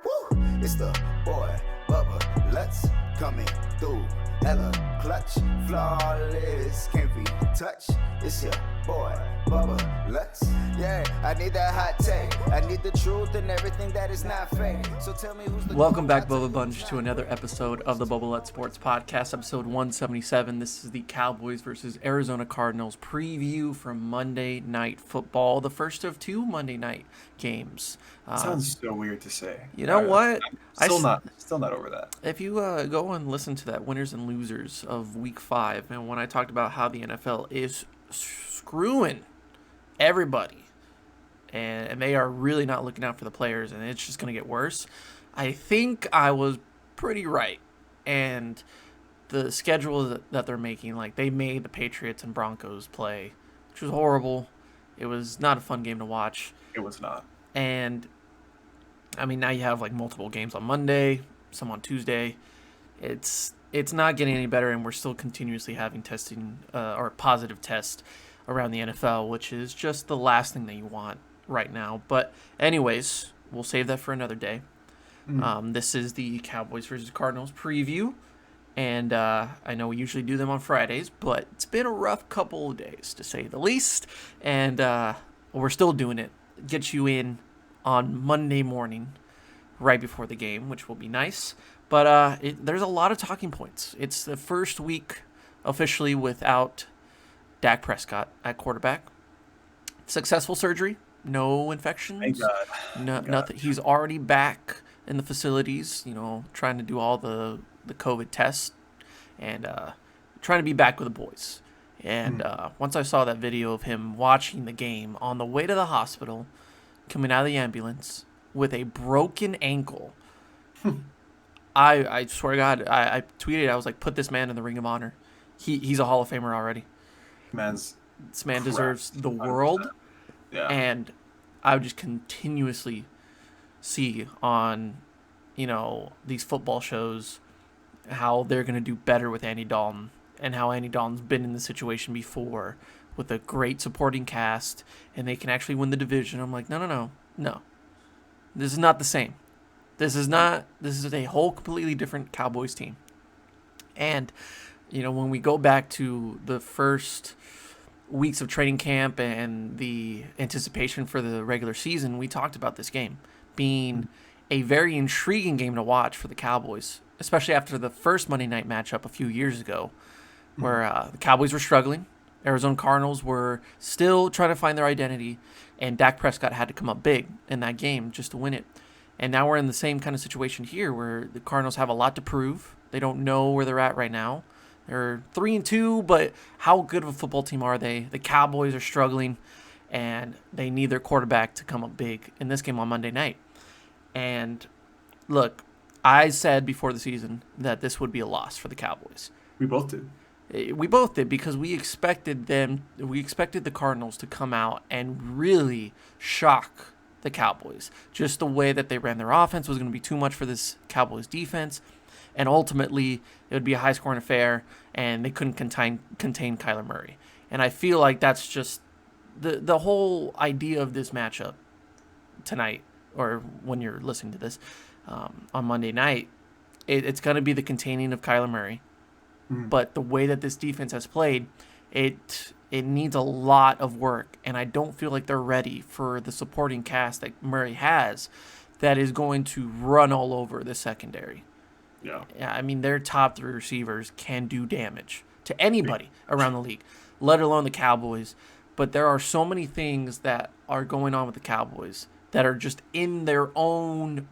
Woo! It's the boy, Bubba, let's coming through. Hella clutch, flawless, can't be touched. It's your boy, Bubba, let's. Yeah, I need that hot take. I need the truth and everything that is not fake. So tell me who's the. Welcome back, Bubba Bunch, to another episode of the Bubba Let's Sports Podcast, episode 177. This is the Cowboys versus Arizona Cardinals preview from Monday Night Football, the first of two Monday night games. Sounds so weird to say. You know what? I'm still not over that. If you go and listen to that winners and losers of Week 5, and when I talked about how the NFL is screwing everybody, and they are really not looking out for the players, and it's just going to get worse, I think I was pretty right. And the schedule that they're making, like they made the Patriots and Broncos play, which was horrible. It was not a fun game to watch. It was not. And I mean, now you have like multiple games on Monday, some on Tuesday. It's not getting any better, and we're still continuously having testing or positive tests around the NFL, which is just the last thing that you want right now. But anyways, we'll save that for another day. This is the Cowboys versus Cardinals preview, and I know we usually do them on Fridays, but it's been a rough couple of days, to say the least, and we're still doing it. Get you in on Monday morning right before the game, which will be nice. But there's a lot of talking points. It's the first week officially without Dak Prescott at quarterback. Successful surgery, no infections. Thank God. Nothing. He's already back in the facilities, trying to do all the COVID tests and trying to be back with the boys. And once I saw that video of him watching the game on the way to the hospital, coming out of the ambulance with a broken ankle, I swear to God, I tweeted, I was like, put this man in the Ring of Honor. He's a Hall of Famer already. This man deserves the world. Yeah. And I would just continuously see on, these football shows how they're going to do better with Andy Dalton, and how Andy Dalton's been in this situation before with a great supporting cast, and they can actually win the division. I'm like, no. This is not the same. This is a whole completely different Cowboys team. And, when we go back to the first weeks of training camp and the anticipation for the regular season, we talked about this game being a very intriguing game to watch for the Cowboys, especially after the first Monday night matchup a few years ago, where the Cowboys were struggling. Arizona Cardinals were still trying to find their identity, and Dak Prescott had to come up big in that game just to win it. And now we're in the same kind of situation here, where the Cardinals have a lot to prove. They don't know where they're at right now. They're 3-2, but how good of a football team are they? The Cowboys are struggling, and they need their quarterback to come up big in this game on Monday night. And look, I said before the season that this would be a loss for the Cowboys. We both did. We both did, because we expected the Cardinals to come out and really shock the Cowboys. Just the way that they ran their offense was going to be too much for this Cowboys defense, and ultimately it would be a high-scoring affair, and they couldn't contain Kyler Murray. And I feel like that's just the whole idea of this matchup tonight, or when you're listening to this on Monday night. It's going to be the containing of Kyler Murray. But the way that this defense has played, it needs a lot of work, and I don't feel like they're ready for the supporting cast that Murray has that is going to run all over the secondary. Yeah. I mean, their top three receivers can do damage to anybody around the league, let alone the Cowboys. But there are so many things that are going on with the Cowboys that are just in their own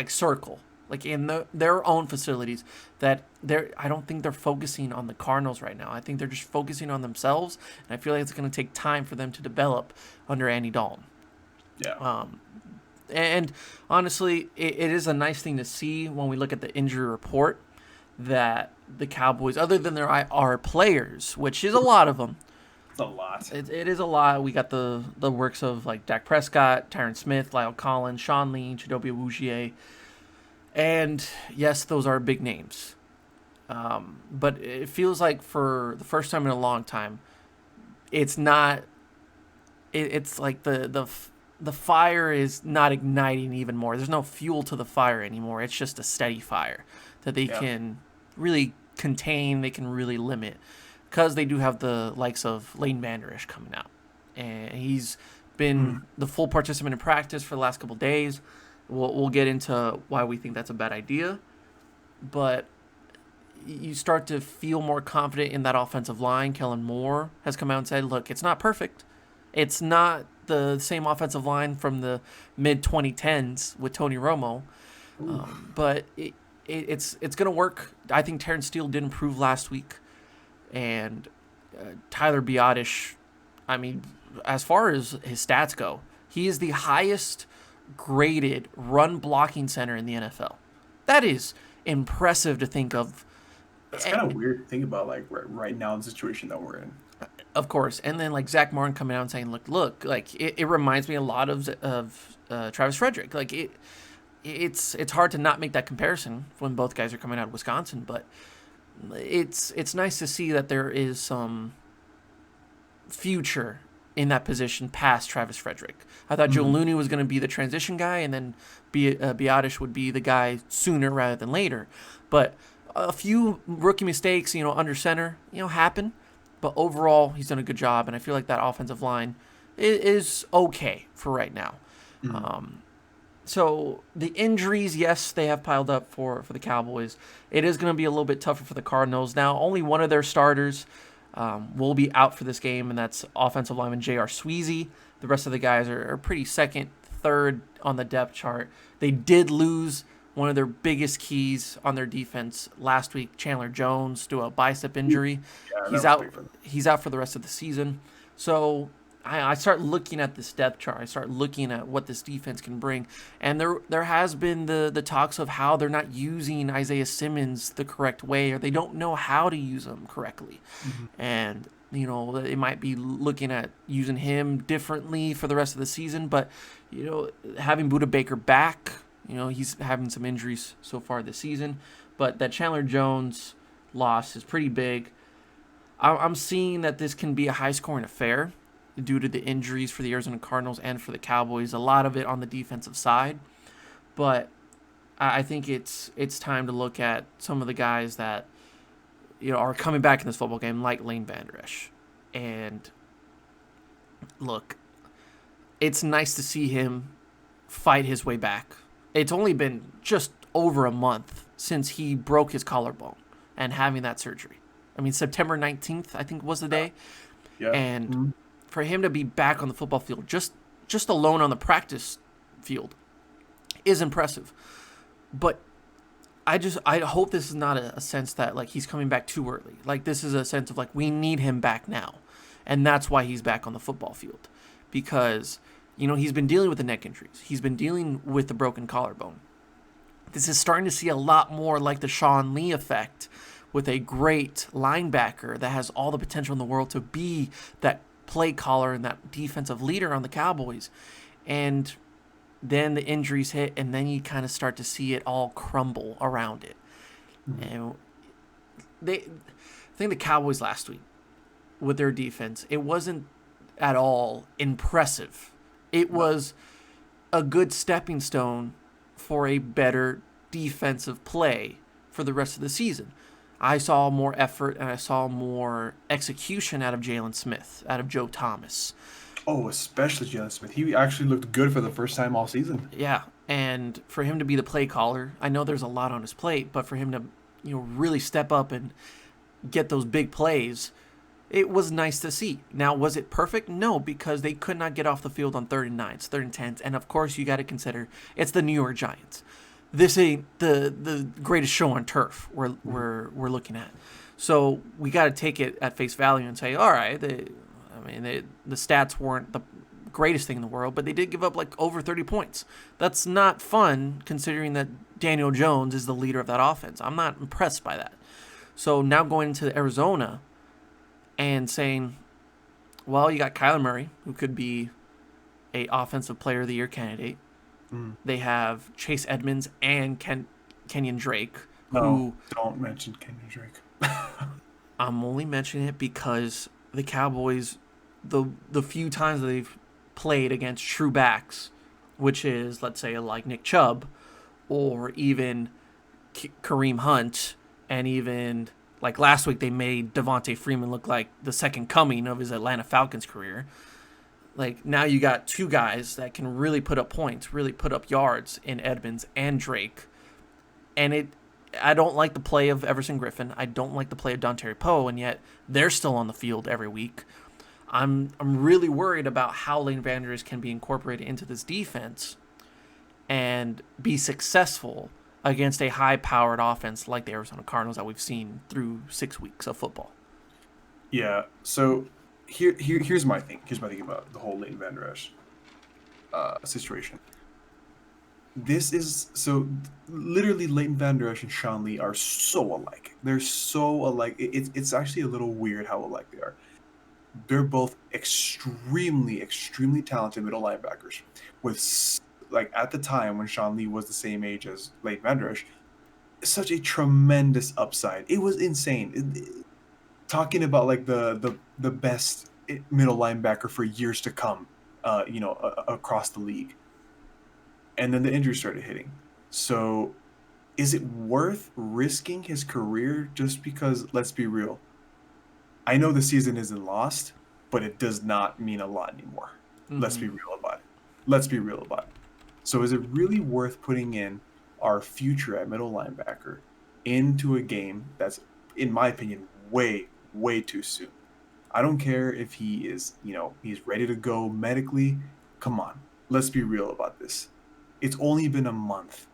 circle, like in their own facilities, that I don't think they're focusing on the Cardinals right now. I think they're just focusing on themselves, and I feel like it's going to take time for them to develop under Andy Dalton. Yeah. And honestly, it is a nice thing to see when we look at the injury report that the Cowboys, other than their IR players, which is a lot of them. It's a lot. It is a lot. We got the works of like Dak Prescott, Tyron Smith, Lyle Collins, Sean Lee, Chidobe Awuzie. And yes, those are big names. But it feels like for the first time in a long time, it's not. It's like the the fire is not igniting even more. There's no fuel to the fire anymore. It's just a steady fire that they can really contain. They can really limit because they do have the likes of Leighton Vander Esch coming out, and he's been the full participant in practice for the last couple of days. We'll get into why we think that's a bad idea, but you start to feel more confident in that offensive line. Kellen Moore has come out and said, look, it's not perfect. It's not the same offensive line from the mid-2010s with Tony Romo, but it's going to work. I think Terrence Steele did improve last week, and Tyler Biotish, I mean, as far as his stats go, he is the highest graded run blocking center in the NFL. That is impressive to think of. That's kind of weird to think about, like right now in the situation that we're in. Of course, and then like Zach Martin coming out and saying, "Look, like it reminds me a lot of Travis Frederick. Like it's hard to not make that comparison when both guys are coming out of Wisconsin, but it's nice to see that there is some future in that position past Travis Frederick. I thought Joe Looney was going to be the transition guy, and then Biotish would be the guy sooner rather than later. But a few rookie mistakes, under center, happen. But overall, he's done a good job, and I feel like that offensive line is okay for right now. So the injuries, yes, they have piled up for the Cowboys. It is going to be a little bit tougher for the Cardinals. Now, only one of their starters will be out for this game, and that's offensive lineman J.R. Sweezy. The rest of the guys are pretty second, third on the depth chart. They did lose one of their biggest keys on their defense last week, Chandler Jones, to a bicep injury. Yeah, he's out for the rest of the season. So I start looking at this depth chart. I start looking at what this defense can bring. And there has been the talks of how they're not using Isaiah Simmons the correct way, or they don't know how to use him correctly. And, they might be looking at using him differently for the rest of the season. But, having Budda Baker back, he's having some injuries so far this season. But that Chandler Jones loss is pretty big. I'm seeing that this can be a high-scoring affair due to the injuries for the Arizona Cardinals and for the Cowboys. A lot of it on the defensive side. But I think it's time to look at some of the guys that are coming back in this football game, like Leighton Vander Esch. And look, it's nice to see him fight his way back. It's only been just over a month since he broke his collarbone and having that surgery. I mean, September 19th, I think, was the day. Yeah. And for him to be back on the football field, just alone on the practice field, is impressive. But I hope this is not a sense that, like, he's coming back too early. Like, this is a sense of, like, we need him back now. And that's why he's back on the football field. Because, he's been dealing with the neck injuries. He's been dealing with the broken collarbone. This is starting to see a lot more like the Sean Lee effect, with a great linebacker that has all the potential in the world to be that play caller and that defensive leader on the Cowboys. And then the injuries hit, and then you kind of start to see it all crumble around it. And I think the Cowboys last week, with their defense, it wasn't at all impressive. It was a good stepping stone for a better defensive play for the rest of the season. I saw more effort and I saw more execution out of Jalen Smith, out of Joe Thomas. Oh, especially Jalen Smith. He actually looked good for the first time all season. Yeah, and for him to be the play caller, I know there's a lot on his plate, but for him to really step up and get those big plays, it was nice to see. Now, was it perfect? No, because they could not get off the field on 3rd and 9s, 3rd and 10s, and of course you got to consider it's the New York Giants. This ain't the greatest show on turf we're looking at. So we got to take it at face value and say, all right, the stats weren't the greatest thing in the world, but they did give up like over 30 points. That's not fun considering that Daniel Jones is the leader of that offense. I'm not impressed by that. So now going into Arizona and saying, well, you got Kyler Murray, who could be a offensive player of the year candidate. They have Chase Edmonds and Kenyon Drake. No, don't mention Kenyon Drake. I'm only mentioning it because the Cowboys, the few times that they've played against true backs, which is, let's say, like Nick Chubb or even Kareem Hunt, and even like last week they made Devontae Freeman look like the second coming of his Atlanta Falcons career. Like, now you got two guys that can really put up points, really put up yards in Edmonds and Drake. And I don't like the play of Everson Griffin. I don't like the play of Dontari Poe, and yet they're still on the field every week. I'm really worried about how Leighton Vander Esch can be incorporated into this defense and be successful against a high-powered offense like the Arizona Cardinals that we've seen through 6 weeks of football. Yeah. So here's my thing. Here's my thing about the whole Leighton Vander Esch situation. This is so literally Leighton Vander Esch and Sean Lee are so alike. They're so alike. It's actually a little weird how alike they are. They're both extremely, extremely talented middle linebackers with, like, at the time when Sean Lee was the same age as Leighton Vander Esch, such a tremendous upside. It was insane. Talking about like the best middle linebacker for years to come, across the league. And then the injuries started hitting. So is it worth risking his career just because, let's be real, I know the season isn't lost, but it does not mean a lot anymore. Mm-hmm. Let's be real about it. So is it really worth putting in our future at middle linebacker into a game that's, in my opinion, way, way too soon? I don't care if he is, he's ready to go medically. Come on, let's be real about this. It's only been a month.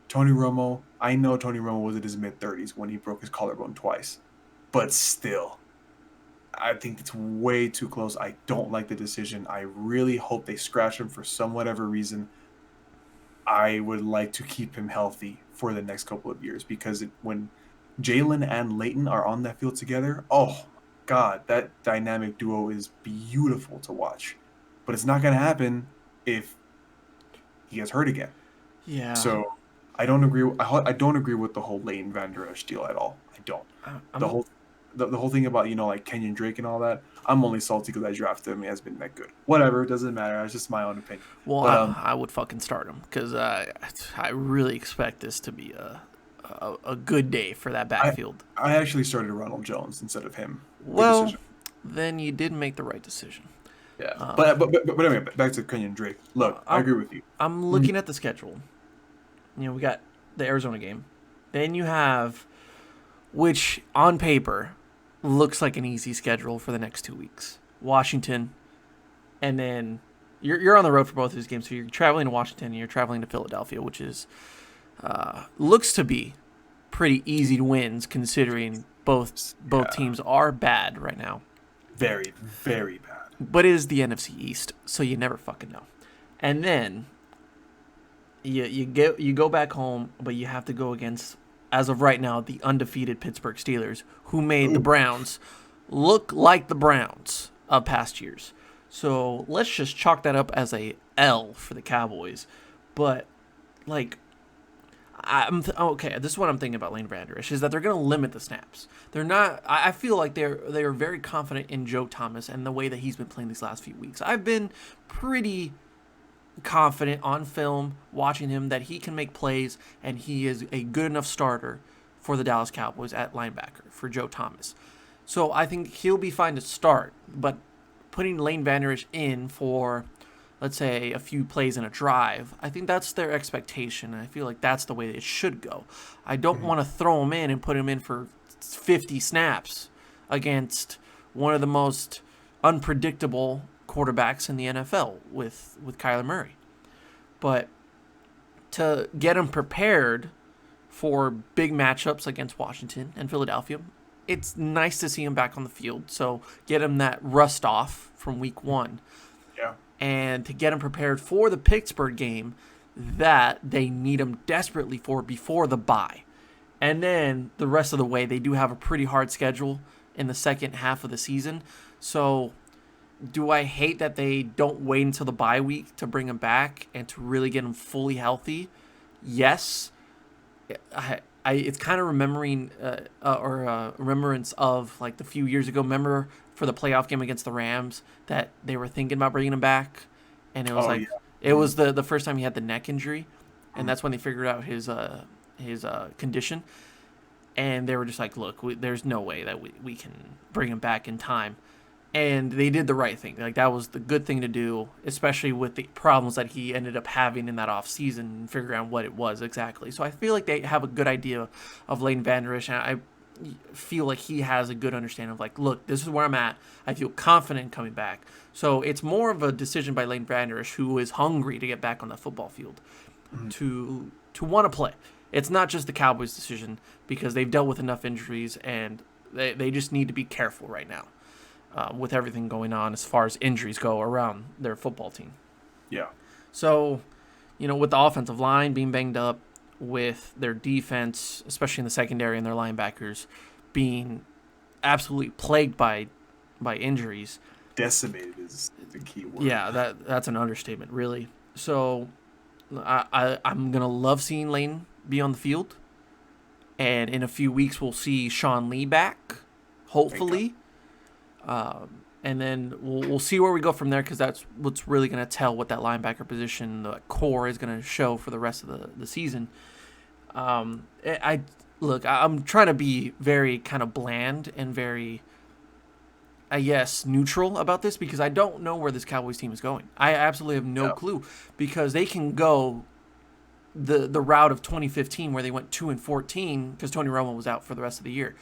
Tony Romo, I know Tony Romo was in his mid-30s when he broke his collarbone twice. But still, I think it's way too close. I don't like the decision. I really hope they scratch him for some whatever reason. I would like to keep him healthy for the next couple of years, because when Jalen and Leighton are on that field together, oh, God, that dynamic duo is beautiful to watch. But it's not going to happen if he gets hurt again. Yeah. So I don't agree. I don't agree with the whole Leighton Vander Esch deal at all. I don't. The whole thing about like Kenyon Drake and all that. I'm only salty because I drafted him. He has been that good. Whatever, it doesn't matter. It's just my own opinion. Well, but, I would fucking start him because I really expect this to be a good day for that backfield. I actually started Ronald Jones instead of him. Well, then you did make the right decision. Yeah, but anyway, back to Kenyon Drake. Look, I agree with you. I'm looking at the schedule. We got the Arizona game. Then you have, which on paper looks like an easy schedule for the next 2 weeks. Washington, and then you're on the road for both of these games. So you're traveling to Washington and you're traveling to Philadelphia, which is looks to be pretty easy wins considering both teams are bad right now. Very, very bad. But it is the NFC East, so you never fucking know. And then you go back home, but you have to go against, as of right now, the undefeated Pittsburgh Steelers, who made the Browns look like the Browns of past years. So let's just chalk that up as a L for the Cowboys. But okay, this is what I'm thinking about Leighton Vander Esch, is that they're going to limit the snaps. They're not. I feel like they're very confident in Joe Thomas and the way that he's been playing these last few weeks. I've been pretty confident on film watching him that he can make plays and he is a good enough starter for the Dallas Cowboys at linebacker for Joe Thomas. So I think he'll be fine to start, but putting Leighton Vander Esch in for, let's say, a few plays in a drive, I think that's their expectation, and I feel like that's the way it should go. I don't want to throw him in and put him in for 50 snaps against one of the most unpredictable quarterbacks in the NFL with Kyler Murray. But to get him prepared for big matchups against Washington and Philadelphia, it's nice to see him back on the field. So get him that rust off from week 1. Yeah. And to get him prepared for the Pittsburgh game that they need him desperately for before the bye. And then the rest of the way, they do have a pretty hard schedule in the second half of the season. So do I hate that they don't wait until the bye week to bring him back and to really get him fully healthy? Yes. It's kind of remembering remembrance of like the few years ago. Remember for the playoff game against the Rams that they were thinking about bringing him back, and it was Oh like yeah. it Mhm. was the first time he had the neck injury, and Mhm. that's when they figured out his condition, and they were just like, look, there's no way that we can bring him back in time. And they did the right thing. Like that was the good thing to do, especially with the problems that he ended up having in that off season and figuring out what it was exactly. So I feel like they have a good idea of Leighton Vander Esch, and I feel like he has a good understanding of like, look, this is where I'm at. I feel confident in coming back. So it's more of a decision by Leighton Vander Esch, who is hungry to get back on the football field, Mhm. to want to play. It's not just the Cowboys' decision because they've dealt with enough injuries and they just need to be careful right now with everything going on as far as injuries go around their football team. Yeah. So, with the offensive line being banged up, with their defense, especially in the secondary and their linebackers, being absolutely plagued by injuries. Decimated is the key word. Yeah, that's an understatement, really. So, I'm gonna love seeing Lane be on the field, and in a few weeks we'll see Sean Lee back, Thank God. hopefully. And then we'll see where we go from there because that's what's really going to tell what that linebacker position, the core, is going to show for the rest of the season. I look, I'm trying to be very kind of bland and very, I guess, neutral about this because I don't know where this Cowboys team is going. I absolutely have no Yeah. clue because they can go the route of 2015 where they went 2-14 because Tony Romo was out for the rest of the year,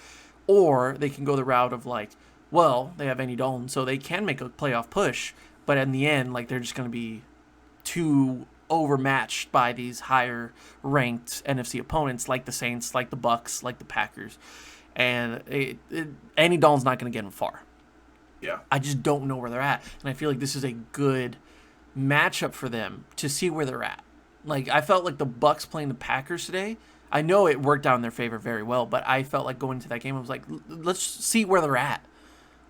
or they can go the route of like, well, they have Andy Dalton, so they can make a playoff push, but in the end, like they're just going to be too overmatched by these higher ranked NFC opponents like the Saints, like the Bucks, like the Packers, and Andy Dalton's not going to get them far. Yeah. I just don't know where they're at, and I feel like this is a good matchup for them to see where they're at. Like I felt like the Bucks playing the Packers today. I know it worked out in their favor very well, but I felt like going into that game, I was like, let's see where they're at.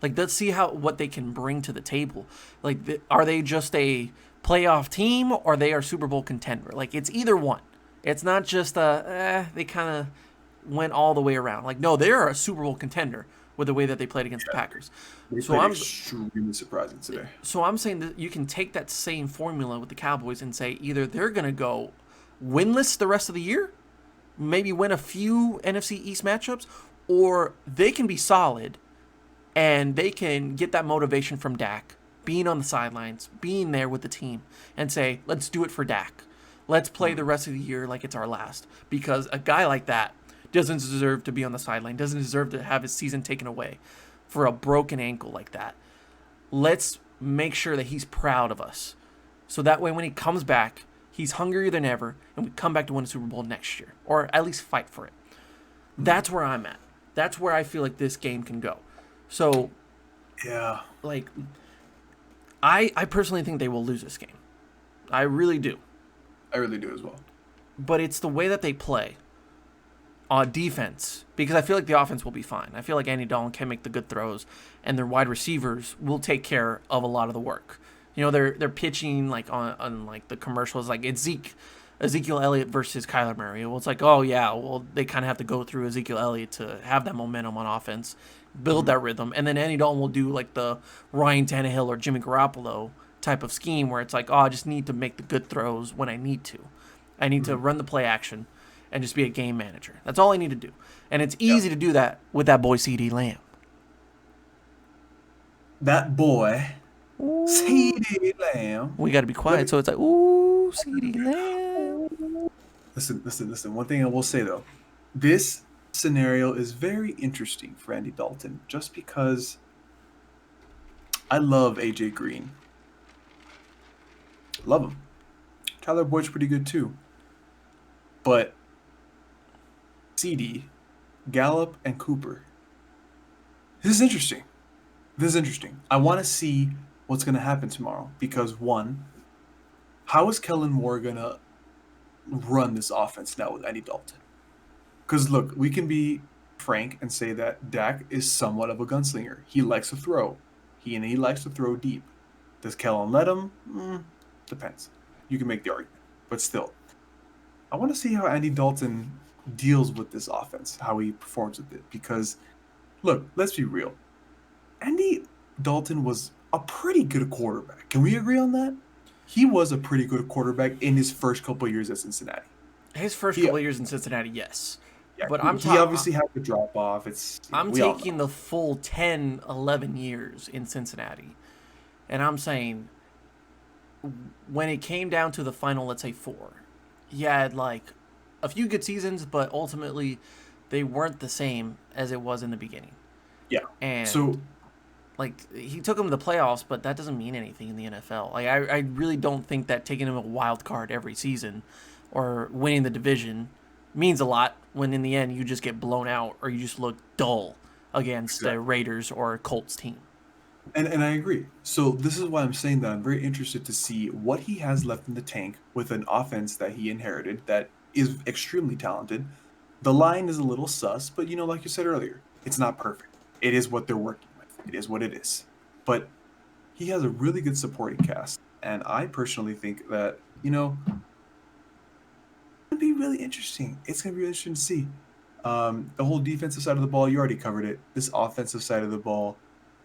Like let's see what they can bring to the table. Like are they just a playoff team or they are Super Bowl contender? Like it's either one. It's not just they kind of went all the way around. Like no, they're a Super Bowl contender with the way that they played against the Packers. They So played I'm extremely surprising today. so I'm saying that you can take that same formula with the Cowboys and say either they're going to go winless the rest of the year, maybe win a few NFC East matchups, or they can be solid and they can get that motivation from Dak, being on the sidelines, being there with the team, and say, let's do it for Dak. Let's play the rest of the year like it's our last. Because a guy like that doesn't deserve to be on the sideline, doesn't deserve to have his season taken away for a broken ankle like that. Let's make sure that he's proud of us. So that way when he comes back, he's hungrier than ever, and we come back to win a Super Bowl next year. Or at least fight for it. That's where I'm at. That's where I feel like this game can go. So, Yeah. like, I personally think they will lose this game. I really do. I really do as well. But it's the way that they play on defense because I feel like the offense will be fine. I feel like Andy Dalton can make the good throws and their wide receivers will take care of a lot of the work. They're pitching like on like the commercials like Ezekiel Elliott versus Kyler Murray. Well, it's like, oh yeah, well they kind of have to go through Ezekiel Elliott to have that momentum on offense, build that rhythm, and then Andy Dalton will do like the Ryan Tannehill or Jimmy Garoppolo type of scheme where it's like, oh, I just need to make the good throws when I need to. I need to run the play action and just be a game manager. That's all I need to do. And it's easy to do that with that boy CD Lamb. That boy, CD Lamb. We got to be quiet, so it's like, ooh, CD Lamb. Listen. One thing I will say though, this scenario is very interesting for Andy Dalton, just because I love AJ Green. Love him. Tyler Boyd's pretty good too. But CD, Gallup, and Cooper. This is interesting. I want to see what's going to happen tomorrow because one, how is Kellen Moore going to run this offense now with Andy Dalton? Because look, we can be frank and say that Dak is somewhat of a gunslinger. He likes to throw. He likes to throw deep. Does Kellen let him? Depends. You can make the argument. But still, I want to see how Andy Dalton deals with this offense, how he performs with it. Because, look, let's be real. Andy Dalton was a pretty good quarterback. Can we agree on that? he was a pretty good quarterback in his first couple of years at Cincinnati. His first He, couple of years in Cincinnati, yes. yeah, But he obviously had to drop off. It's I'm we all taking know. the full 10, 11 years in Cincinnati. And I'm saying when it came down to the final, let's say 4, he had like a few good seasons, but ultimately they weren't the same as it was in the beginning. Yeah. And So like he took him to the playoffs, but that doesn't mean anything in the NFL. Like I really don't think that taking him a wild card every season or winning the division means a lot when in the end you just get blown out or you just look dull against a exactly. Raiders or a Colts team. And I agree. So this is why I'm saying that I'm very interested to see what he has left in the tank with an offense that he inherited that is extremely talented. The line is a little sus, but like you said earlier, it's not perfect. It is what they're working with. It is what it is. But he has a really good supporting cast, and I personally think that it's gonna be really interesting. It's gonna be really interesting to see. The whole defensive side of the ball, you already covered it. This offensive side of the ball,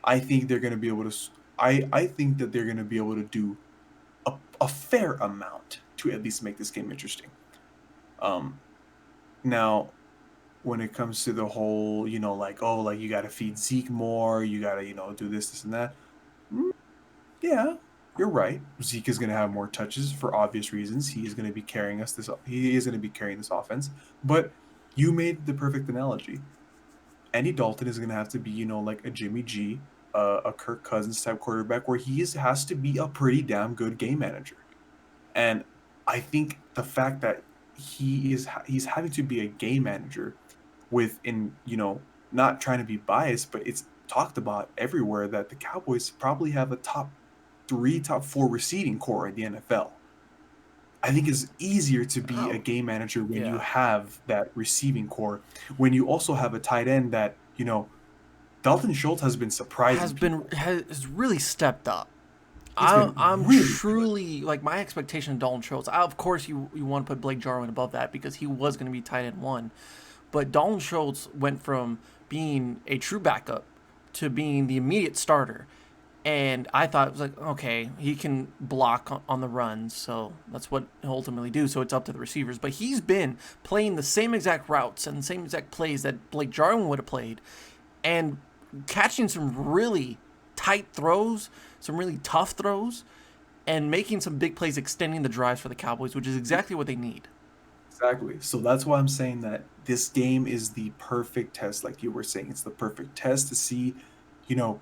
I think they're gonna be able to. I think that they're gonna be able to do a fair amount to at least make this game interesting. Um, Now, when it comes to the whole, like, oh, like you got to feed Zeke more, you got to, do this, and that. mm, Yeah, you're right. Zeke is going to have more touches for obvious reasons. He is going to be carrying us this. He is going to be carrying this offense. But you made the perfect analogy. Andy Dalton is going to have to be, like a Jimmy G, a Kirk Cousins type quarterback, where has to be a pretty damn good game manager. And I think the fact that he's having to be a game manager not trying to be biased, but it's talked about everywhere that the Cowboys probably have a top 3, top 4 receiving core in the NFL. I think it's easier to be a Oh, game manager when you yeah. have that receiving core, when you also have a tight end that, Dalton Schultz has been surprising people. Has really stepped up. He's been I'm really good. truly like my expectation of Dalton Schultz. Of course, you want to put Blake Jarwin above that because he was going to be tight end 1, but Dalton Schultz went from being a true backup to being the immediate starter, and I thought it was like okay, he can block on the runs, so that's what he'll ultimately do. So it's up to the receivers, but he's been playing the same exact routes and the same exact plays that Blake Jarwin would have played, and catching some really tight throws, some really tough throws, and making some big plays, extending the drives for the Cowboys, which is exactly what they need. Exactly. So that's why I'm saying that this game is the perfect test, like you were saying. It's the perfect test to see, you know,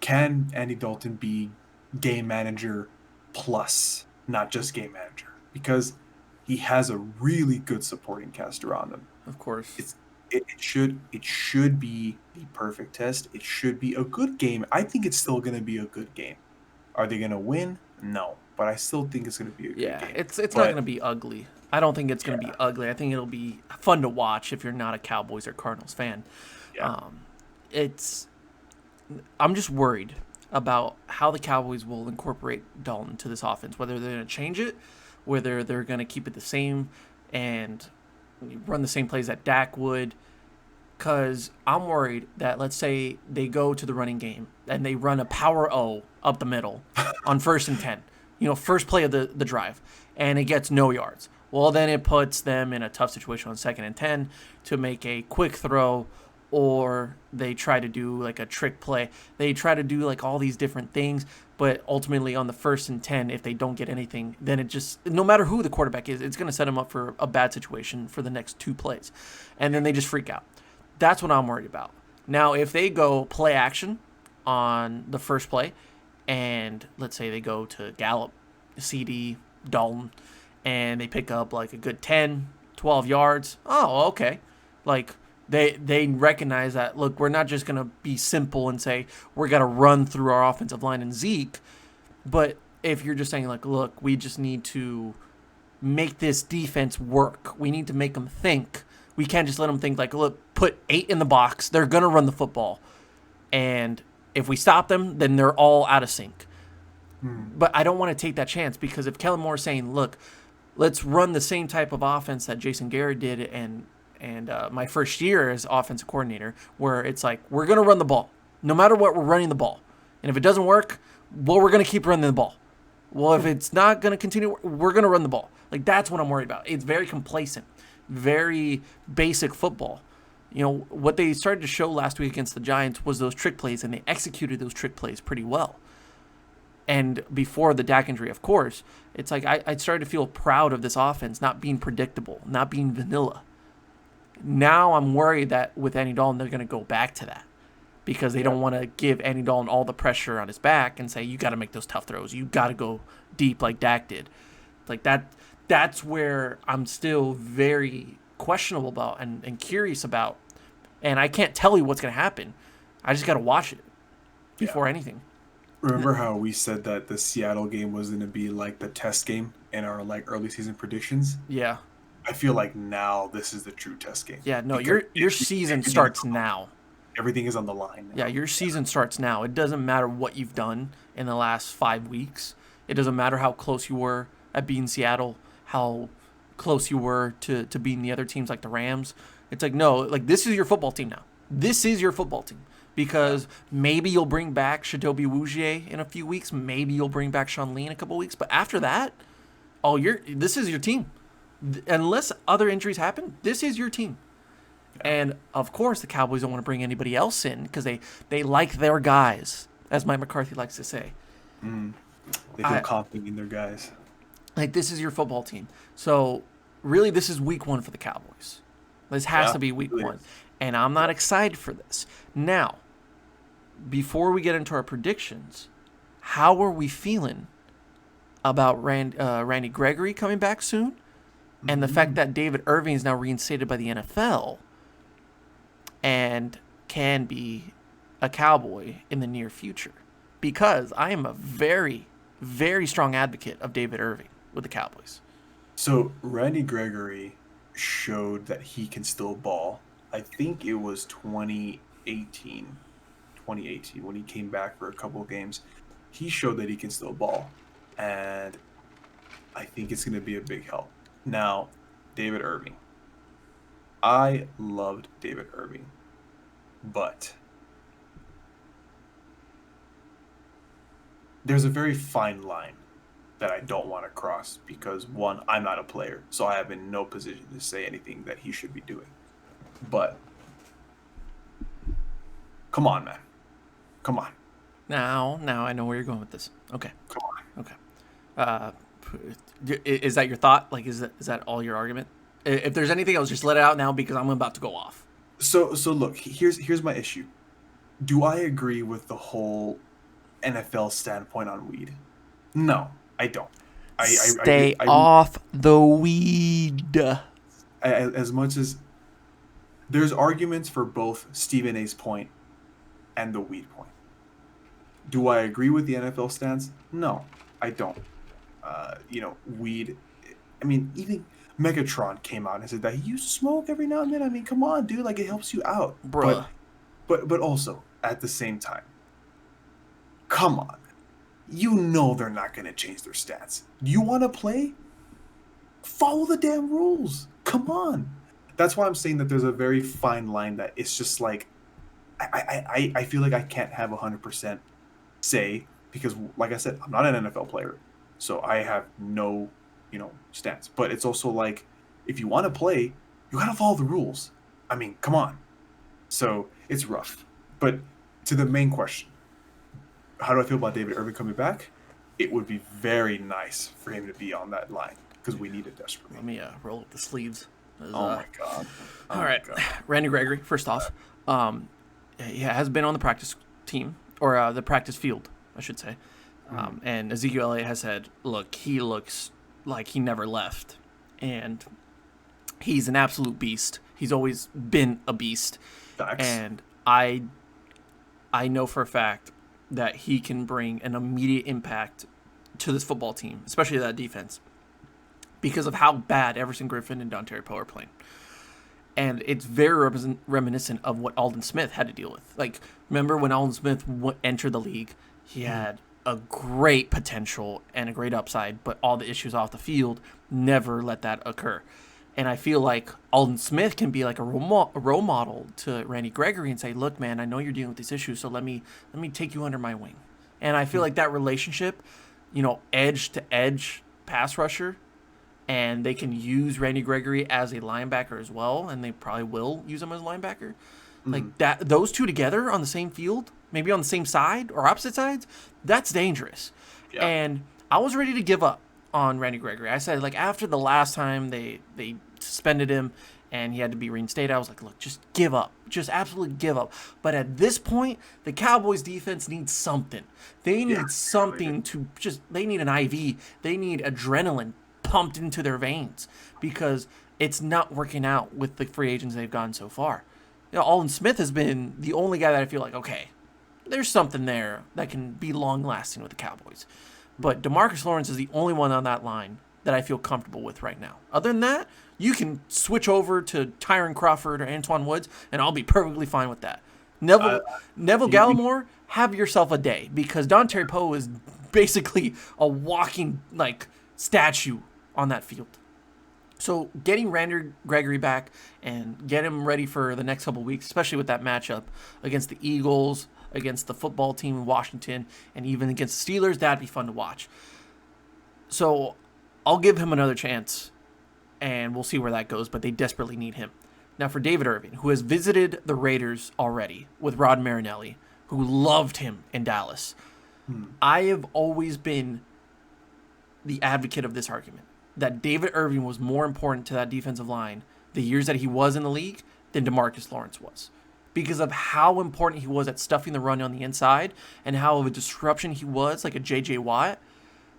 can Andy Dalton be game manager plus, not just game manager? Because he has a really good supporting cast around him. Of course. It should be the perfect test. It should be a good game. I think it's still going to be a good game. Are they going to win? No, but I still think it's going to be a good Yeah, game. it's not going But to be ugly. I don't think it's going to be yeah, ugly. I think it'll be fun to watch if you're not a Cowboys or Cardinals fan. yeah, Um, it's I'm just worried about how the Cowboys will incorporate Dalton to this offense. Whether they're going to change it, whether they're going to keep it the same, and run the same plays that Dak would. Because I'm worried that let's say they go to the running game and they run a power O up the middle on 1st and 10, first play of the drive, and it gets no yards. Well, then it puts them in a tough situation on 2nd and 10 to make a quick throw, or they try to do like a trick play. They try to do like all these different things, but ultimately on the 1st and 10, if they don't get anything, then it just, no matter who the quarterback is, it's going to set them up for a bad situation for the next 2 plays. And then they just freak out. That's what I'm worried about. Now, if they go play action on the first play, and let's say they go to Gallup, CD, Dalton, and they pick up like a good 10, 12 yards, oh, okay. Like, they recognize that, look, we're not just going to be simple and say we're going to run through our offensive line and Zeke, but if you're just saying, like, look, we just need to make this defense work. We need to make them think. We can't just let them think like, look, put 8 in the box. They're going to run the football. And if we stop them, then they're all out of sync. Hmm. But I don't want to take that chance because if Kellen Moore is saying, look, let's run the same type of offense that Jason Garrett did and my first year as offensive coordinator, where it's like, we're going to run the ball. No matter what, we're running the ball. And if it doesn't work, well, we're going to keep running the ball. Well, if it's not going to continue, we're going to run the ball. Like, that's what I'm worried about. It's very complacent, very basic football. You know, what they started to show last week against the Giants was those trick plays, and they executed those trick plays pretty well. And before the Dak injury, of course, it's like I started to feel proud of this offense not being predictable, not being vanilla. Now I'm worried that with Andy Dalton, they're going to go back to that because they don't want to give Andy Dalton all the pressure on his back and say, you got to make those tough throws. You got to go deep like Dak did. Like that's where I'm still very questionable about and curious about. And I can't tell you what's going to happen. I just got to watch it before anything. Remember how we said that the Seattle game was going to be like the test game in our like early season predictions? Yeah. I feel like now this is the true test game. Yeah, no, your season starts now. Everything is on the line now. Yeah, your season starts now. It doesn't matter what you've done in the last 5 weeks. It doesn't matter how close you were at beating Seattle, how close you were to beating the other teams like the Rams. It's like, no, like this is your football team now. This is your football team. Because maybe you'll bring back Chidobe Awuzie in a few weeks. Maybe you'll bring back Sean Lee in a couple weeks. But after that, this is your team. Unless other injuries happen, this is your team. And, of course, the Cowboys don't want to bring anybody else in because they like their guys, as Mike McCarthy likes to say. They feel confident in their guys. Like, this is your football team. So, really, this is week 1 for the Cowboys. This has to be week 1. And I'm not excited for this. Now, before we get into our predictions, how are we feeling about Randy Gregory coming back soon? And the fact that David Irving is now reinstated by the NFL and can be a Cowboy in the near future. Because I am a very, very strong advocate of David Irving with the Cowboys. So Randy Gregory showed that he can still ball. I think it was 2018 when he came back for a couple of games. He showed that he can still ball. And I think it's going to be a big help. Now, David Irving. I loved David Irving, but there's a very fine line that I don't want to cross because, one, I'm not a player, so I have in no position to say anything that he should be doing. But, come on, man. Come on. Now I know where you're going with this. Okay. Come on. Okay. Is that your thought? Like, is that all your argument? If there's anything else, just let it out now because I'm about to go off. So look, here's my issue. Do I agree with the whole NFL standpoint on weed? No, I don't. Stay off the weed. As much as there's arguments for both Stephen A's point and the weed point. Do I agree with the NFL stance? No, I don't. Weed. I mean, even Megatron came out and said that he used to smoke every now and then. I mean, come on, dude. Like, it helps you out. Bruh. But also, at the same time, come on. You know they're not going to change their stats. You want to play? Follow the damn rules. Come on. That's why I'm saying that there's a very fine line that it's just like, I feel like I can't have 100% say because, like I said, I'm not an NFL player. So I have no, stance. But it's also like, if you want to play, you got to follow the rules. I mean, come on. So it's rough. But to the main question, how do I feel about David Irving coming back? It would be very nice for him to be on that line because we need it desperately. Let me roll up the sleeves. My God. All right. Randy Gregory, first off, he has been on the practice team, or the practice field, I should say. And Ezekiel Elliott has said, look, he looks like he never left. And he's an absolute beast. He's always been a beast. Facts. And I know for a fact that he can bring an immediate impact to this football team, especially that defense, because of how bad Everson Griffin and Dontari Poe are playing. And it's very reminiscent of what Aldon Smith had to deal with. Like, remember when Aldon Smith entered the league, he had a great potential and a great upside, but all the issues off the field never let that occur. And I feel like Aldon Smith can be like a role model to Randy Gregory and say, look, man, I know you're dealing with these issues, so let me take you under my wing. And I feel like that relationship edge to edge pass rusher, and they can use Randy Gregory as a linebacker as well, and they probably will use him as a linebacker. Like that, those two together on the same field, maybe on the same side or opposite sides, that's dangerous. Yeah. And I was ready to give up on Randy Gregory. I said, like, after the last time they suspended him and he had to be reinstated, I was like, look, just give up. Just absolutely give up. But at this point, the Cowboys defense needs something. They need something they need an IV. They need adrenaline pumped into their veins because it's not working out with the free agents they've gotten so far. Aldon Smith has been the only guy that I feel like, okay, there's something there that can be long-lasting with the Cowboys. But DeMarcus Lawrence is the only one on that line that I feel comfortable with right now. Other than that, you can switch over to Tyron Crawford or Antoine Woods, and I'll be perfectly fine with that. Neville Gallimore, have yourself a day, because Dontari Poe is basically a walking, like, statue on that field. So getting Randy Gregory back and get him ready for the next couple of weeks, especially with that matchup against the Eagles, against the football team in Washington, and even against the Steelers, that'd be fun to watch. So I'll give him another chance, and we'll see where that goes, but they desperately need him. Now for David Irving, who has visited the Raiders already with Rod Marinelli, who loved him in Dallas. I have always been the advocate of this argument, that David Irving was more important to that defensive line the years that he was in the league than DeMarcus Lawrence was, because of how important he was at stuffing the run on the inside and how of a disruption he was, like a J.J. Watt,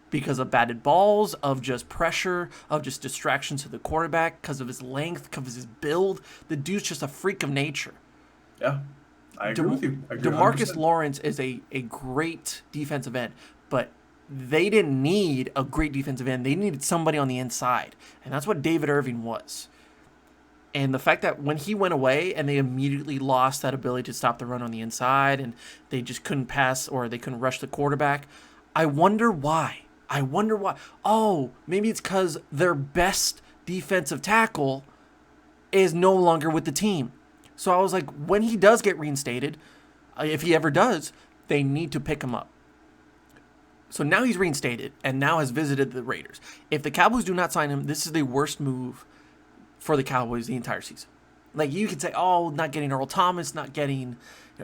because of batted balls, of just pressure, of just distractions to the quarterback, because of his length, because of his build. The dude's just a freak of nature. Yeah, I agree with you. DeMarcus Lawrence is a great defensive end, but they didn't need a great defensive end. They needed somebody on the inside, and that's what David Irving was. And the fact that when he went away and they immediately lost that ability to stop the run on the inside and they just couldn't pass or they couldn't rush the quarterback, I wonder why. Oh, maybe it's because their best defensive tackle is no longer with the team. So I was like, when he does get reinstated, if he ever does, they need to pick him up. So now he's reinstated and now has visited the Raiders. If the Cowboys do not sign him, this is the worst move for the Cowboys the entire season. Like, you could say, oh, not getting Earl Thomas, not getting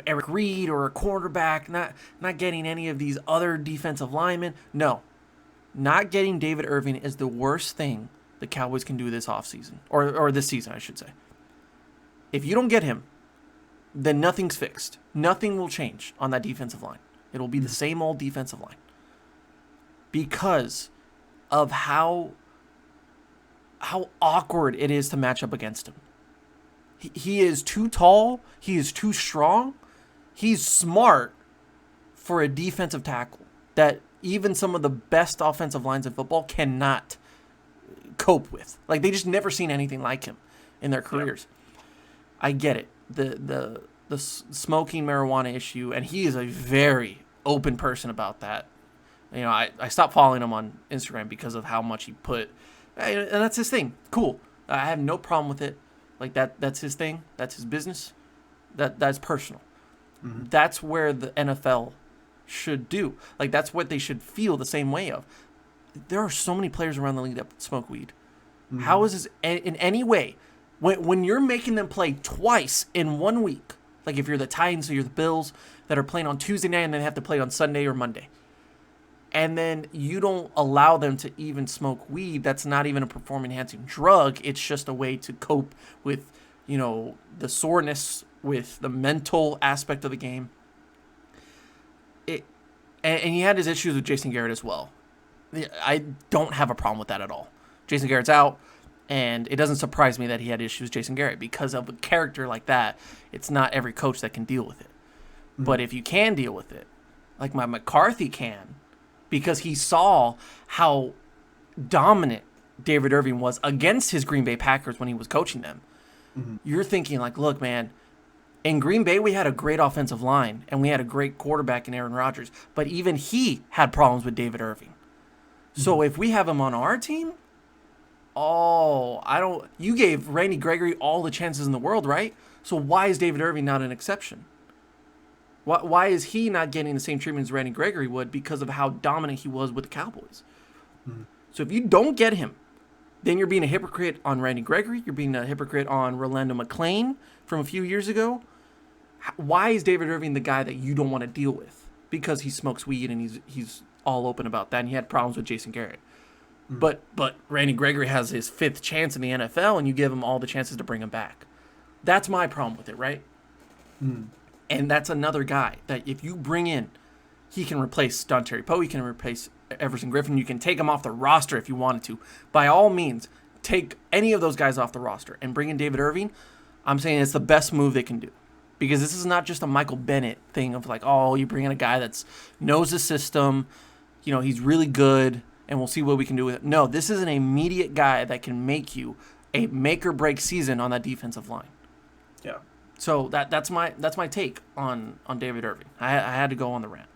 Eric Reed or a quarterback, not getting any of these other defensive linemen. No, not getting David Irving is the worst thing the Cowboys can do this offseason, or this season, I should say. If you don't get him, then nothing's fixed. Nothing will change on that defensive line. It'll be the same old defensive line because of how awkward it is to match up against him. He is too tall. He is too strong. He's smart for a defensive tackle that even some of the best offensive lines in football cannot cope with. Like, they just never seen anything like him in their careers. Yeah. I get it. The smoking marijuana issue, and he is a very open person about that. I stopped following him on Instagram because of how much he put, and that's his thing. Cool. I have no problem with it. Like, that's his thing. That's his business. That's personal. Mm-hmm. That's where the NFL should do. Like, that's what they should feel the same way of. There are so many players around the league that smoke weed. Mm-hmm. How is this in any way? When you're making them play twice in 1 week, like if you're the Titans or you're the Bills that are playing on Tuesday night and then have to play on Sunday or Monday, and then you don't allow them to even smoke weed, that's not even a performance-enhancing drug. It's just a way to cope with, the soreness, with the mental aspect of the game. And he had his issues with Jason Garrett as well. I don't have a problem with that at all. Jason Garrett's out, and it doesn't surprise me that he had issues with Jason Garrett because of a character like that. It's not every coach that can deal with it. Mm-hmm. But if you can deal with it, like my McCarthy can, because he saw how dominant David Irving was against his Green Bay Packers when he was coaching them. Mm-hmm. You're thinking, like, look, man, in Green Bay we had a great offensive line and we had a great quarterback in Aaron Rodgers, but even he had problems with David Irving. Mm-hmm. So if we have him on our team, you gave Randy Gregory all the chances in the world, right? So why is David Irving not an exception? Why is he not getting the same treatment as Randy Gregory would because of how dominant he was with the Cowboys? So if you don't get him, then you're being a hypocrite on Randy Gregory. You're being a hypocrite on Rolando McClain from a few years ago. Why is David Irving the guy that you don't want to deal with? Because he smokes weed and he's all open about that, and he had problems with Jason Garrett. But Randy Gregory has his 5th chance in the NFL, and you give him all the chances to bring him back. That's my problem with it, right? And that's another guy that if you bring in, he can replace Don Terry Poe, he can replace Everson Griffin. You can take him off the roster if you wanted to. By all means, take any of those guys off the roster and bring in David Irving. I'm saying it's the best move they can do. Because this is not just a Michael Bennett thing of like, oh, you bring in a guy that knows the system, he's really good, and we'll see what we can do with it. No, this is an immediate guy that can make you a make-or-break season on that defensive line. Yeah. So that's my take on David Irving. I had to go on the rant.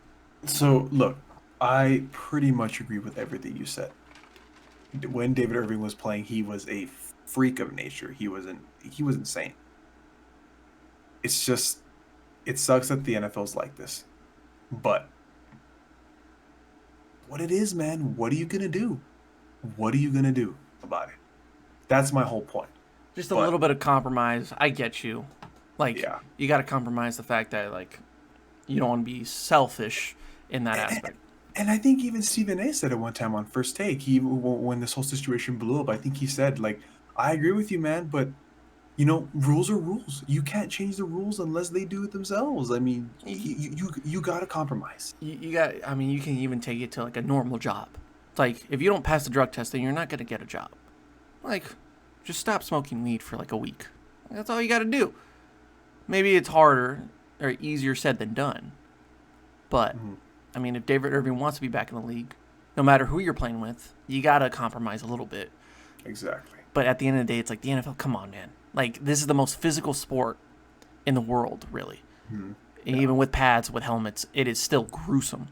So, look, I pretty much agree with everything you said. When David Irving was playing, he was a freak of nature. He was insane. It's just, it sucks that the NFL's like this. But what it is, man, what are you going to do? What are you going to do about it? That's my whole point. Just a little bit of compromise. I get you. You got to compromise the fact that, you don't want to be selfish in that aspect. And I think even Stephen A. said it one time on First Take. When this whole situation blew up, I think he said, I agree with you, man, but, rules are rules. You can't change the rules unless they do it themselves. I mean, you got to compromise. You can even take it to, a normal job. It's if you don't pass the drug test, then you're not going to get a job. Just stop smoking weed for, a week. That's all you got to do. Maybe it's harder or easier said than done. But, if David Irving wants to be back in the league, no matter who you're playing with, you got to compromise a little bit. Exactly. But at the end of the day, it's the NFL, come on, man. This is the most physical sport in the world, really. And even with pads, with helmets, it is still gruesome.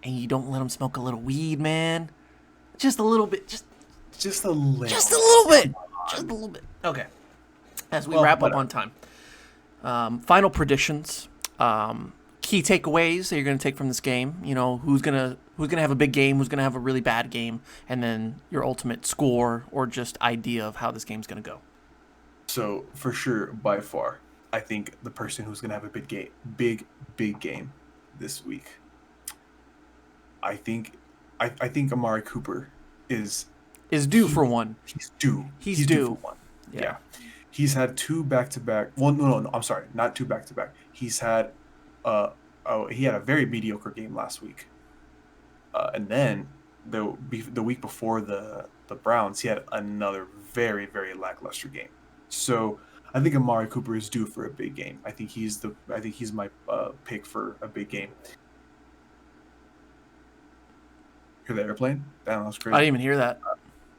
And you don't let them smoke a little weed, man. Just a little bit. Just a little bit. Just a little bit. Okay. As we wrap up on time. Final predictions. Key takeaways that you're going to take from this game. Who's gonna have a big game, who's gonna have a really bad game, and then your ultimate score or just idea of how this game's gonna go. So for sure, by far, I think the person who's gonna have a big game this week. I think Amari Cooper is due for one. He's due. He's due for one. Yeah. He's had 2 back-to-back. Well, no. I'm sorry, not 2 back-to-back. He's had he had a very mediocre game last week. And then the week before the Browns, he had another very, very lackluster game. So I think Amari Cooper is due for a big game. I think he's my pick for a big game. Hear the airplane? Damn, that was crazy. I didn't even hear that.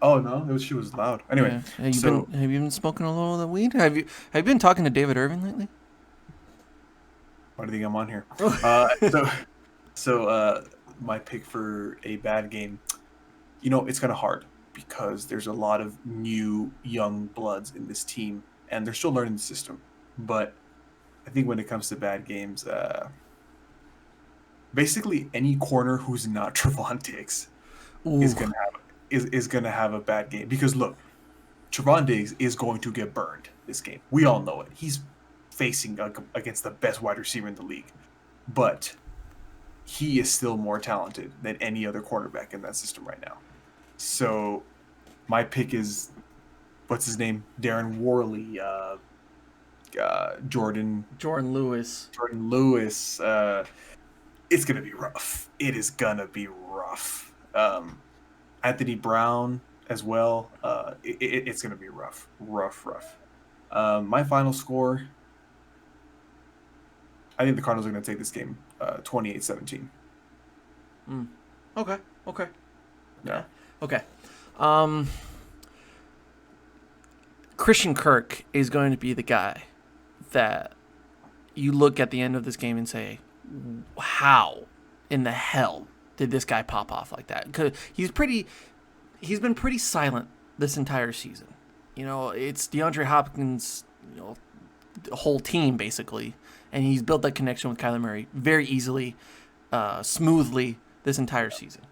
Oh no, she was loud. Anyway, yeah. Have you been smoking a little of the weed? Have you been talking to David Irving lately? Why do you think I'm on here? My pick for a bad game, it's kind of hard because there's a lot of new young bloods in this team, and they're still learning the system. But I think when it comes to bad games, basically any corner who's not Trevon Diggs is gonna have a bad game, because look, Trevon Diggs is going to get burned this game. We all know it. He's facing against the best wide receiver in the league, but he is still more talented than any other quarterback in that system right now. So my pick is, what's his name? Darren Worley, Jordan Lewis. It's gonna be rough. It is gonna be rough. Anthony Brown as well. It's gonna be rough. My final score, I think the Cardinals are going to take this game 28-17. Okay. Yeah. Okay. Christian Kirk is going to be the guy that you look at the end of this game and say, how in the hell did this guy pop off like that? Because he's been pretty silent this entire season. It's DeAndre Hopkins, the whole team basically, And he's built that connection with Kyler Murray very easily, smoothly this entire season.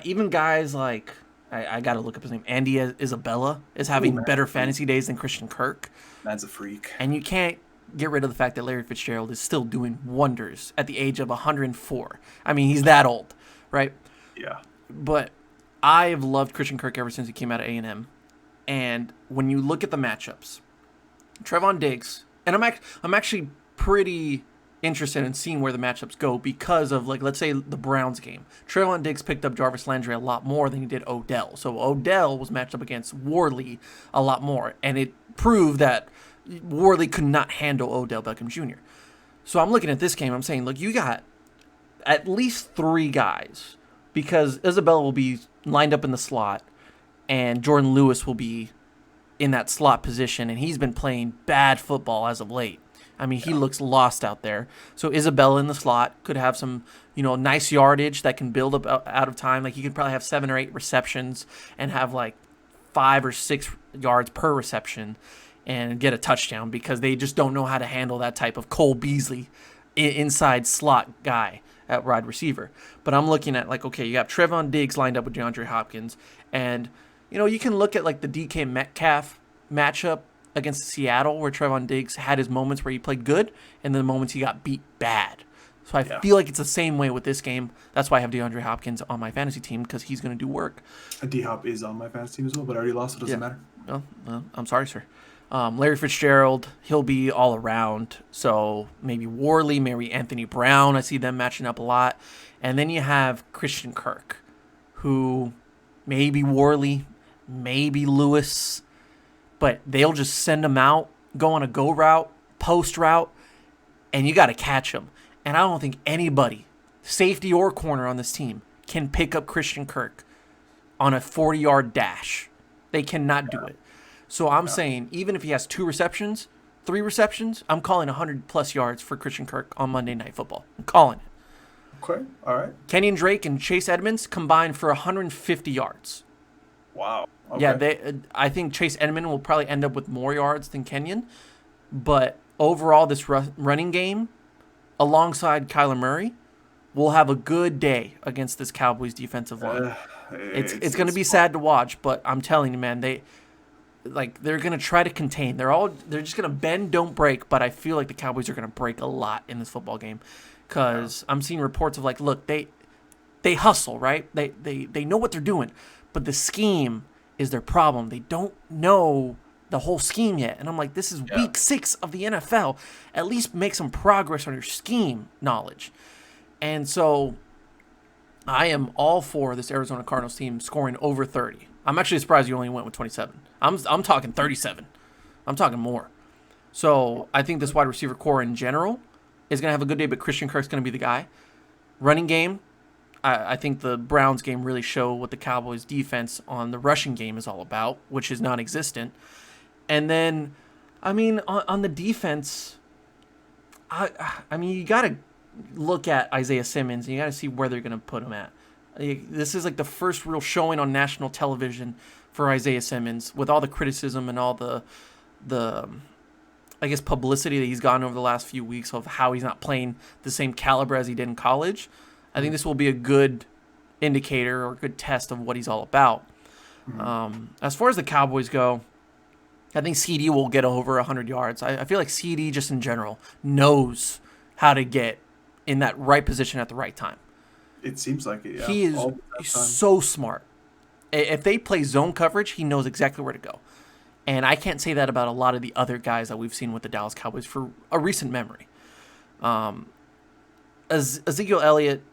Even guys like, I got to look up his name, Andy Isabella is having better fantasy days than Christian Kirk. Man's a freak. And you can't get rid of the fact that Larry Fitzgerald is still doing wonders at the age of 104. I mean, he's that old, right? Yeah. But I have loved Christian Kirk ever since he came out of A&M. And when you look at the matchups, Trevon Diggs, and I'm actually pretty interested in seeing where the matchups go because of, like, let's say the Browns game. Trevon Diggs picked up Jarvis Landry a lot more than he did Odell. So Odell was matched up against Worley a lot more. And it proved that Worley could not handle Odell Beckham Jr. So I'm looking at this game. I'm saying, look, you got at least 3 guys because Isabella will be lined up in the slot and Jordan Lewis will be in that slot position, and he's been playing bad football as of late. I mean, he looks lost out there. So Isabella in the slot could have some, nice yardage that can build up out of time. Like, he could probably have 7 or 8 receptions and have like 5 or 6 yards per reception and get a touchdown because they just don't know how to handle that type of Cole Beasley inside slot guy at wide receiver. But I'm looking at, like, okay, you got Trevon Diggs lined up with DeAndre Hopkins, and you can look at like the DK Metcalf matchup against Seattle where Trevon Diggs had his moments where he played good and then the moments he got beat bad. So I feel like it's the same way with this game. That's why I have DeAndre Hopkins on my fantasy team because he's going to do work. D-Hop is on my fantasy team as well, but I already lost, so it doesn't matter. Well, I'm sorry, sir. Larry Fitzgerald, he'll be all around. So maybe Worley, maybe Anthony Brown. I see them matching up a lot. And then you have Christian Kirk, who maybe Worley, maybe Lewis, but they'll just send him out, go on a go route, post route, and you got to catch him. And I don't think anybody, safety or corner on this team, can pick up Christian Kirk on a 40-yard dash. They cannot do it. So I'm saying even if he has 2 receptions, 3 receptions, I'm calling 100-plus yards for Christian Kirk on Monday Night Football. I'm calling it. Okay, all right. Kenyon Drake and Chase Edmonds combined for 150 yards. Wow. Okay. Yeah, I think Chase Edmonds will probably end up with more yards than Kenyon. But overall, this running game, alongside Kyler Murray, will have a good day against this Cowboys defensive line. It's going to be sad to watch, but I'm telling you, man, they're going to try to contain. They're just going to bend, don't break, but I feel like the Cowboys are going to break a lot in this football game because I'm seeing reports of, like, look, they hustle, right? They know what they're doing, but the scheme is their problem. They don't know the whole scheme yet. And I'm like, this is week 6 of the NFL. At least make some progress on your scheme knowledge. And so I am all for this Arizona Cardinals team scoring over 30. I'm actually surprised you only went with 27. I'm talking 37. I'm talking more. So I think this wide receiver core in general is going to have a good day, but Christian Kirk's going to be the guy. Running game, I think the Browns game really show what the Cowboys defense on the rushing game is all about, which is non-existent. And then, I mean, on the defense, I mean, you got to look at Isaiah Simmons, and you got to see where they're going to put him at. This is like the first real showing on national television for Isaiah Simmons with all the criticism and all the I guess, publicity that he's gotten over the last few weeks of how he's not playing the same caliber as he did in college. I think this will be a good indicator or a good test of what he's all about. Mm-hmm. As far as the Cowboys go, I think CD will get over 100 yards. I feel like CD, just in general, knows how to get in that right position at the right time. It seems like it, yeah. He's so smart. If they play zone coverage, he knows exactly where to go. And I can't say that about a lot of the other guys that we've seen with the Dallas Cowboys for a recent memory. Ezekiel Elliott,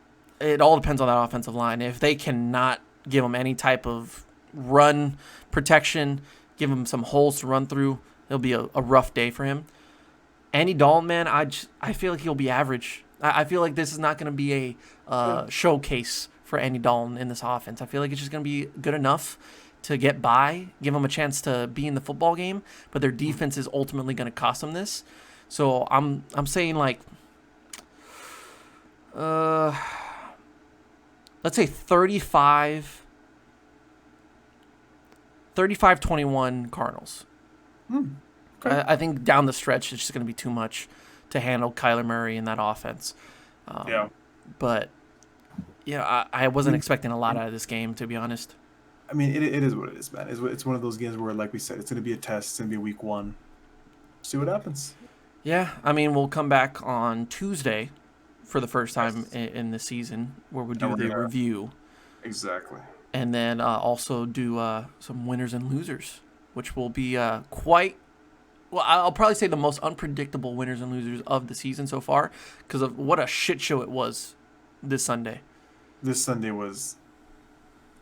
it all depends on that offensive line. If they cannot give him any type of run protection, give him some holes to run through, it'll be a rough day for him. Andy Dalton, man, I feel like he'll be average. I feel like this is not going to be a showcase for Andy Dalton in this offense. I feel like it's just going to be good enough to get by, give them a chance to be in the football game, but their defense is ultimately going to cost them this. So I'm saying, like, let's say 35-21 Cardinals. Okay. I think down the stretch it's just going to be too much to handle Kyler Murray in that offense. But yeah, I wasn't expecting a lot out of this game, to be honest. I mean, it is what it is, man. It's one of those games where, like we said, it's going to be a test. It's going to be week 1. See what happens. Yeah, I mean, we'll come back on Tuesday for the first time in the season where we'll do the review. Exactly. And then also do some winners and losers, which will be quite... Well, I'll probably say the most unpredictable winners and losers of the season so far because of what a shit show it was this Sunday. This Sunday was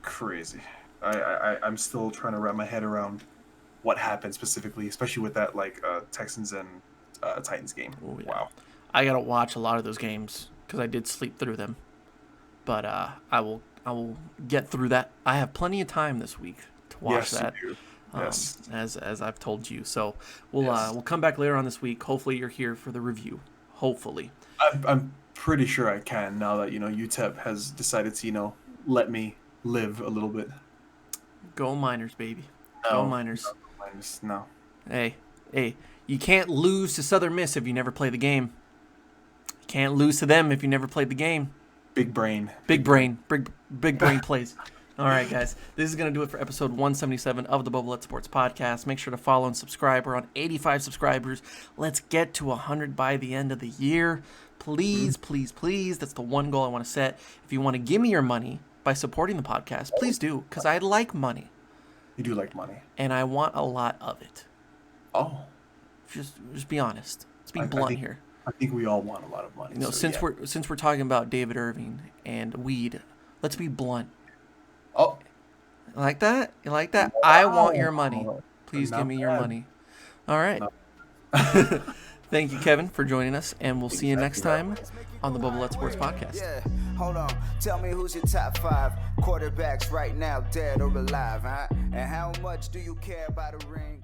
crazy. I'm still trying to wrap my head around what happened specifically, especially with that Texans and Titans game. Ooh, yeah. Wow. I gotta watch a lot of those games because I did sleep through them, but I will get through that. I have plenty of time this week to watch that. You do. Yes. As I've told you. So we'll come back later on this week. Hopefully you're here for the review. Hopefully. I'm pretty sure I can now that UTEP has decided to let me live a little bit. Go Miners, baby. No, Go Miners. No. Hey, you can't lose to Southern Miss if you never play the game. You can't lose to them if you never played the game. Big brain. Big brain plays. All right, guys. This is going to do it for episode 177 of the Bubble Sports Podcast. Make sure to follow and subscribe. We're on 85 subscribers. Let's get to 100 by the end of the year. Please, please, please. That's the one goal I want to set. If you want to give me your money by supporting the podcast, please do, because I like money. You do like money. And I want a lot of it. Oh. Just be honest. Let's be blunt here. I think we all want a lot of money. Since we're talking about David Irving and weed, let's be blunt. Oh. You like that? You like that? Wow. I want your money. Please Not give me your bad. money. All right. Thank you, Kevin, for joining us, and we'll see you next time on the Bubble Sports Podcast. Yeah, hold on. Tell me who's your top 5 quarterbacks right now, dead or alive, huh? And how much do you care about a ring?